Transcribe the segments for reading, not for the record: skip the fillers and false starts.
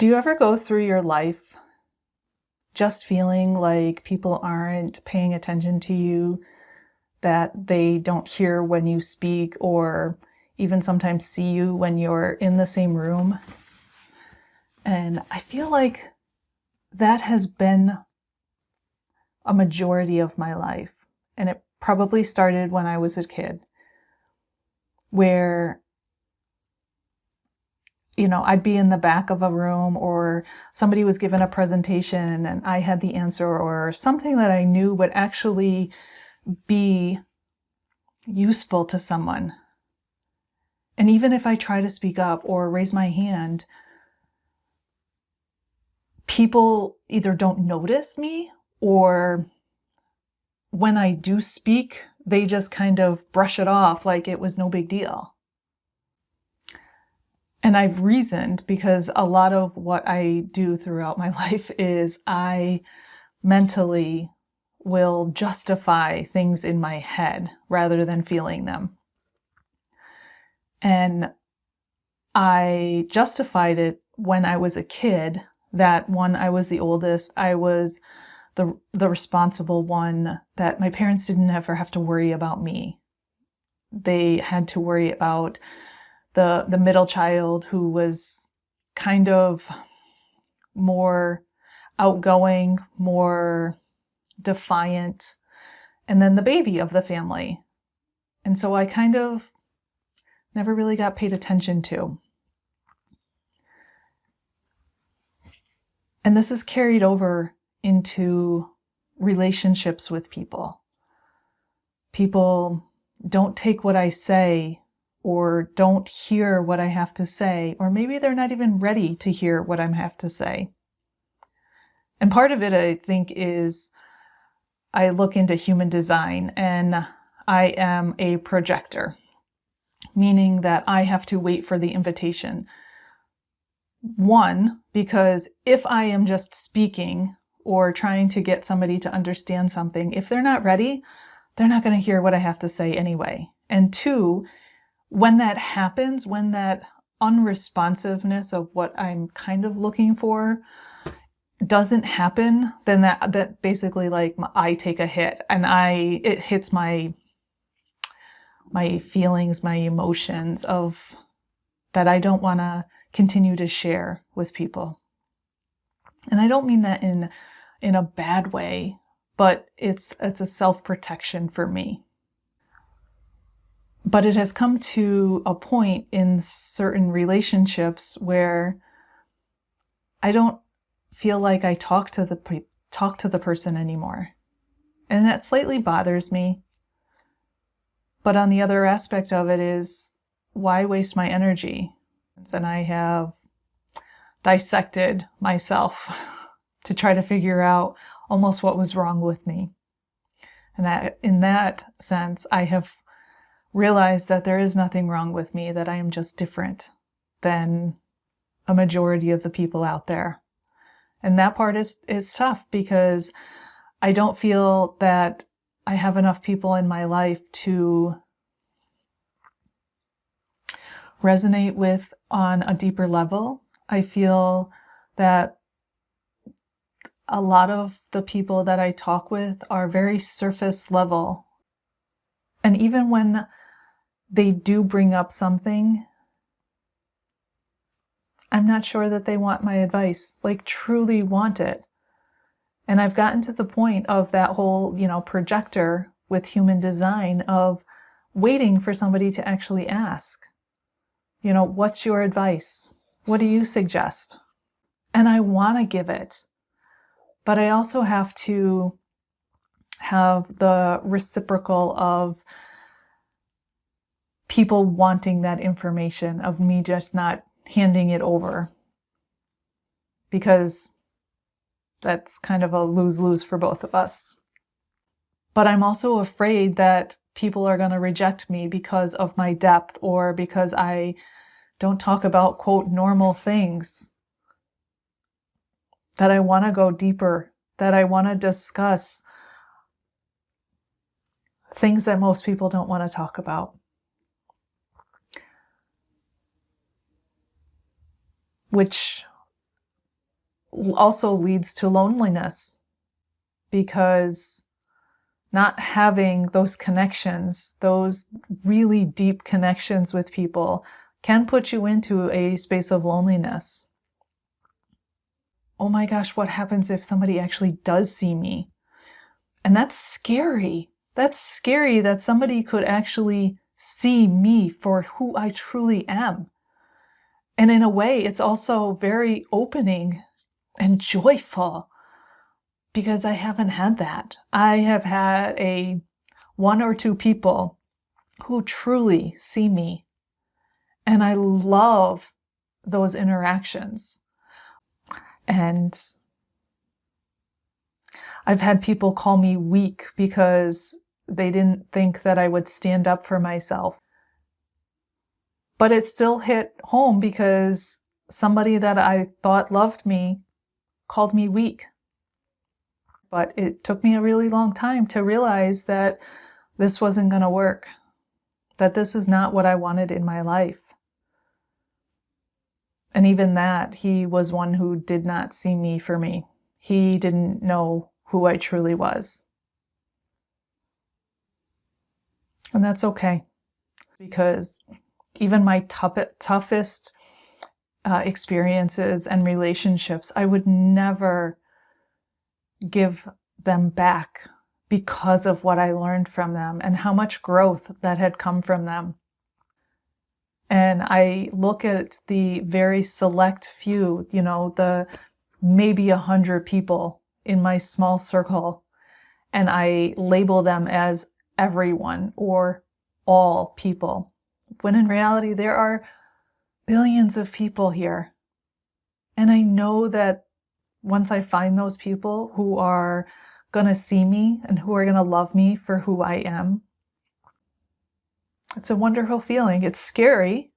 Do you ever go through your life just feeling like people aren't paying attention to you, that they don't hear when you speak, or even sometimes see you when you're in the same room? And I feel like that has been a majority of my life. And it probably started when I was a kid, where I'd be in the back of a room, or somebody was given a presentation and I had the answer, or something that I knew would actually be useful to someone. And even if I try to speak up or raise my hand, people either don't notice me, or when I do speak, they just kind of brush it off like it was no big deal. And I've reasoned, because a lot of what I do throughout my life is I mentally will justify things in my head rather than feeling them. And I justified it when I was a kid, that one, I was the oldest, I was the responsible one, that my parents didn't ever have to worry about me. They had to worry about the middle child, who was kind of more outgoing, more defiant, and then the baby of the family. And so I kind of never really got paid attention to. And this is carried over into relationships with people. People don't take what I say, or don't hear what I have to say, or maybe they're not even ready to hear what I have to say. And part of it, I think, is I look into human design, and I am a projector, meaning that I have to wait for the invitation. One, because if I am just speaking or trying to get somebody to understand something, if they're not ready, they're not going to hear what I have to say anyway. And two, when that happens, when that unresponsiveness of what I'm kind of looking for doesn't happen, then that basically, like, I take a hit, and it hits my feelings, my emotions of that I don't want to continue to share with people. And I don't mean that in a bad way, but it's a self-protection for me. But it has come to a point in certain relationships where I don't feel like I talk to the person anymore. And that slightly bothers me. But on the other aspect of it is, why waste my energy? And I have dissected myself to try to figure out almost what was wrong with me. And that, in that sense, I have realized that there is nothing wrong with me, that I am just different than a majority of the people out there. And that part is tough, because I don't feel that I have enough people in my life to resonate with on a deeper level. I feel that a lot of the people that I talk with are very surface level. And even when they do bring up something, I'm not sure that they want my advice, like truly want it. And I've gotten to the point of that whole, projector with human design, of waiting for somebody to actually ask, what's your advice? What do you suggest? And I want to give it, but I also have to have the reciprocal of people wanting that information, of me just not handing it over, because that's kind of a lose-lose for both of us. But I'm also afraid that people are going to reject me because of my depth, or because I don't talk about, quote, normal things, that I want to go deeper, that I want to discuss things that most people don't want to talk about. Which also leads to loneliness, because not having those connections, those really deep connections with people, can put you into a space of loneliness. Oh my gosh, what happens if somebody actually does see me? And that's scary. That's scary that somebody could actually see me for who I truly am. And in a way, it's also very opening and joyful, because I haven't had that. I have had one or two people who truly see me, and I love those interactions. And I've had people call me weak because they didn't think that I would stand up for myself. But it still hit home, because somebody that I thought loved me called me weak. But it took me a really long time to realize that this wasn't going to work, that this is not what I wanted in my life. And even that, he was one who did not see me for me. He didn't know who I truly was. And that's okay, because even my toughest experiences and relationships, I would never give them back, because of what I learned from them and how much growth that had come from them. And I look at the very select few, the maybe 100 people in my small circle, and I label them as everyone or all people, when in reality there are billions of people here. And I know that once I find those people who are going to see me and who are going to love me for who I am, it's a wonderful feeling. It's scary,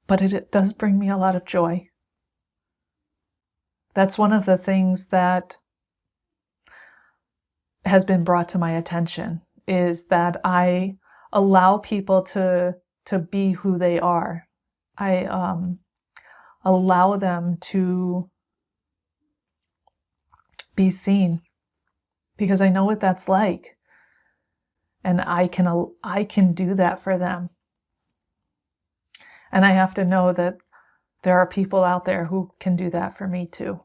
but it does bring me a lot of joy. That's one of the things that has been brought to my attention, is that I allow people to be who they are. I allow them to be seen, because I know what that's like. And I can do that for them. And I have to know that there are people out there who can do that for me too.